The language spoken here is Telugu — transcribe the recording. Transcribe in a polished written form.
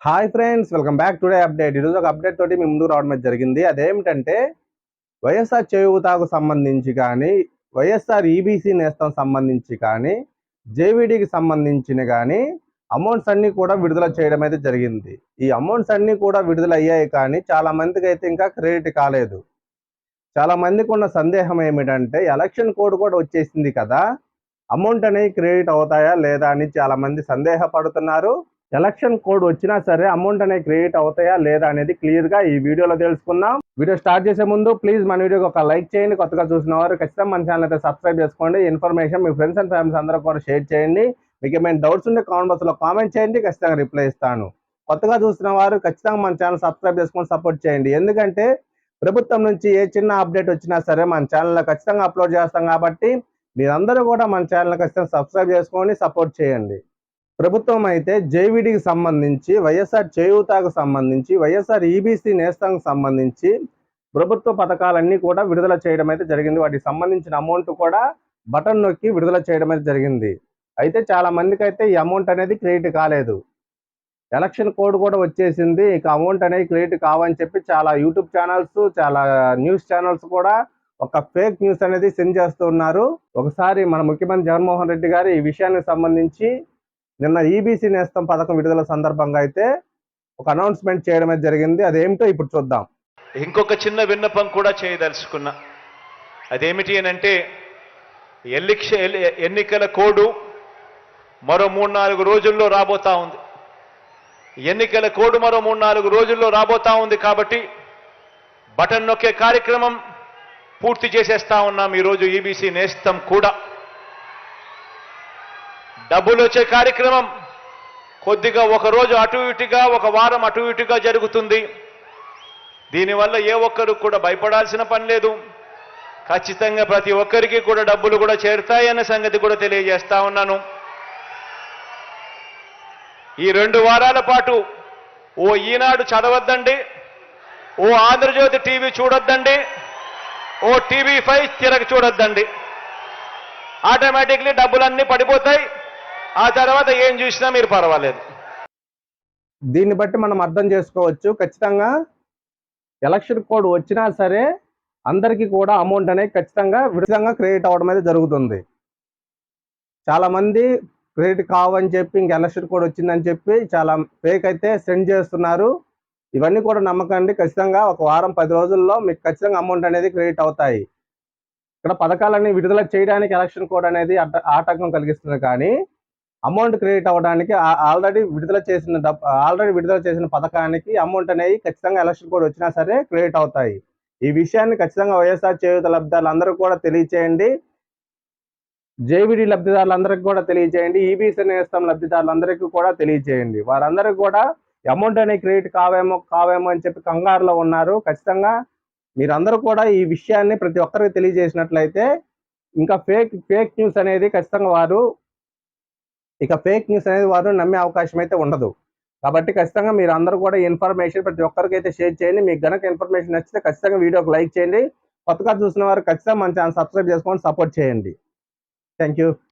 Hi friends, welcome back today update. ఈరోజు ఒక అప్డేట్ తోటి మీ ముందుకు రావడం జరిగింది. అదేమిటంటే వైఎస్ఆర్ చేయూతకు సంబంధించి కానీ, వైఎస్ఆర్ ఈబీసీ నేస్తం సంబంధించి కానీ, జేవీడీకి సంబంధించిన కానీ అమౌంట్స్ అన్నీ కూడా విడుదల చేయడం అయితే జరిగింది. ఈ అమౌంట్స్ అన్నీ కూడా విడుదల అయ్యాయి, కానీ చాలా మందికి అయితే ఇంకా క్రెడిట్ కాలేదు. చాలా మందికి ఉన్న సందేహం ఏమిటంటే ఎలక్షన్ కోడ్ కూడా వచ్చేసింది కదా, అమౌంట్ అనేవి క్రెడిట్ అవుతాయా లేదా అని చాలా మంది సందేహపడుతున్నారు. ఎలక్షన్ కోడ్ వచ్చినా సరే అమౌంట్ అనేది క్రియేట్ అవుతాయా లేదా అనేది క్లియర్గా ఈ వీడియోలో తెలుసుకుందాం. వీడియో స్టార్ట్ చేసే ముందు ప్లీజ్ మన వీడియోకి ఒక లైక్ చేయండి. కొత్తగా చూసిన వారు ఖచ్చితంగా మన ఛానల్ అయితే సబ్స్క్రైబ్ చేసుకోండి. Information me friends and families అందరూ కూడా షేర్ చేయండి. మీకు ఏమైనా డౌట్స్ ఉంటే కామెంట్ బాక్స్లో కామెంట్ చేయండి, ఖచ్చితంగా రిప్లై ఇస్తాను. కొత్తగా చూసిన వారు ఖచ్చితంగా మన ఛానల్ సబ్స్క్రైబ్ చేసుకొని సపోర్ట్ చేయండి. ఎందుకంటే ప్రభుత్వం నుంచి ఏ చిన్న అప్డేట్ వచ్చినా సరే మన ఛానల్లో ఖచ్చితంగా అప్లోడ్ చేస్తాం కాబట్టి మీరందరూ కూడా మన ఛానల్ ఖచ్చితంగా సబ్స్క్రైబ్ చేసుకొని సపోర్ట్ చేయండి. ప్రభుత్వం అయితే జేవీడీకి సంబంధించి, వైఎస్ఆర్ చేయూతకు సంబంధించి, వైఎస్ఆర్ ఈబీసీ నేస్తానికి సంబంధించి ప్రభుత్వ పథకాలన్నీ కూడా విడుదల చేయడం అయితే జరిగింది. వాటికి సంబంధించిన అమౌంట్ కూడా బటన్ నొక్కి విడుదల చేయడం అయితే జరిగింది. అయితే చాలా మందికి అయితే ఈ అమౌంట్ అనేది క్రెడిట్ కాలేదు. ఎలక్షన్ కోడ్ కూడా వచ్చేసింది, ఇక అమౌంట్ అనేది క్రెడిట్ కావని చెప్పి చాలా యూట్యూబ్ ఛానల్స్, చాలా న్యూస్ ఛానల్స్ కూడా ఒక ఫేక్ న్యూస్ అనేది సెండ్ చేస్తూ ఉన్నారు. ఒకసారి మన ముఖ్యమంత్రి జగన్మోహన్ రెడ్డి గారు ఈ విషయానికి సంబంధించి నిన్న ఈబీసీ నేస్తం పథకం విడుదల సందర్భంగా అయితే ఒక అనౌన్స్మెంట్ చేయడం జరిగింది. అదేమిటో ఇప్పుడు చూద్దాం. ఇంకొక చిన్న విన్నపం కూడా చేయదలుచుకున్నా. అదేమిటి అని అంటే ఎన్నికల కోడ్ మరో 3-4 రోజుల్లో రాబోతా ఉంది. ఎన్నికల కోడ్ మరో 3-4 రోజుల్లో రాబోతా ఉంది కాబట్టి బటన్ నొక్కే కార్యక్రమం పూర్తి చేసేస్తా ఉన్నాం. ఈరోజు ఈబీసీ నేస్తం కూడా డబ్బులు వచ్చే కార్యక్రమం కొద్దిగా ఒక రోజు అటు ఇటుగా, ఒక వారం అటు ఇటుగా జరుగుతుంది. దీనివల్ల ఏ ఒక్కరు కూడా భయపడాల్సిన పని లేదు. ఖచ్చితంగా ప్రతి ఒక్కరికి కూడా డబ్బులు కూడా చేరుతాయన్న సంగతి కూడా తెలియజేస్తా ఉన్నాను. ఈ 2 వారాల పాటు ఓ ఈనాడు చదవద్దండి, ఓ ఆంధ్రజ్యోతి టీవీ చూడొద్దండి, ఓ టీవీ5 తిరగ చూడొద్దండి. ఆటోమేటిక్లీ డబ్బులన్నీ పడిపోతాయి. ఆ తర్వాత ఏం చూసినా మీరు పర్వాలేదు. దీన్ని బట్టి మనం అర్థం చేసుకోవచ్చు, ఖచ్చితంగా ఎలక్షన్ కోడ్ వచ్చినా సరే అందరికీ కూడా అమౌంట్ అనేది ఖచ్చితంగా విధంగా క్రియేట్ అవ్వడం అనేది జరుగుతుంది. చాలా మంది క్రెడిట్ కావని చెప్పి ఇంక ఎలక్షన్ కోడ్ వచ్చిందని చెప్పి చాలా ఫేక్ అయితే సెండ్ చేస్తున్నారు. ఇవన్నీ కూడా నమ్మకండి. ఖచ్చితంగా ఒక వారం 10 రోజుల్లో మీకు ఖచ్చితంగా అమౌంట్ అనేది క్రెడిట్ అవుతాయి. ఇక్కడ పథకాలన్నీ విడుదల చేయడానికి ఎలక్షన్ కోడ్ అనేది ఆటంకం కలిగిస్తుంది, కానీ అమౌంట్ క్రెడిట్ అవ్వడానికి ఆల్రెడీ విడుదల చేసిన పథకానికి అమౌంట్ అనేది ఖచ్చితంగా ఎలక్షన్ కోడ్ వచ్చినా సరే క్రెడిట్ అవుతాయి. ఈ విషయాన్ని ఖచ్చితంగా వైఎస్ఆర్ చేయూత లబ్ధిదారులందరూ కూడా తెలియచేయండి. జేవీడీ లబ్ధిదారులందరికీ కూడా తెలియచేయండి. ఈబీసీ నేస్తం లబ్ధిదారులందరికీ కూడా తెలియచేయండి. వారందరికీ కూడా అమౌంట్ అనేది క్రెడిట్ కావేమో అని చెప్పి కంగారులో ఉన్నారు. ఖచ్చితంగా మీరందరూ కూడా ఈ విషయాన్ని ప్రతి ఒక్కరికి తెలియజేసినట్లయితే ఇంకా ఫేక్ న్యూస్ అనేది ఖచ్చితంగా వారు నమ్మే అవకాశం అయితే ఉండదు. కాబట్టి ఖచ్చితంగా మీరు అందరూ కూడా ఇన్ఫర్మేషన్ ప్రతి ఒక్కరికి అయితే షేర్ చేయండి. మీకు గనక ఇన్ఫర్మేషన్ నచ్చితే ఖచ్చితంగా వీడియోకి లైక్ చేయండి. కొత్తగా చూసిన వారు ఖచ్చితంగా మన ఛానల్ సబ్స్క్రైబ్ చేసుకొని సపోర్ట్ చేయండి. Thank you.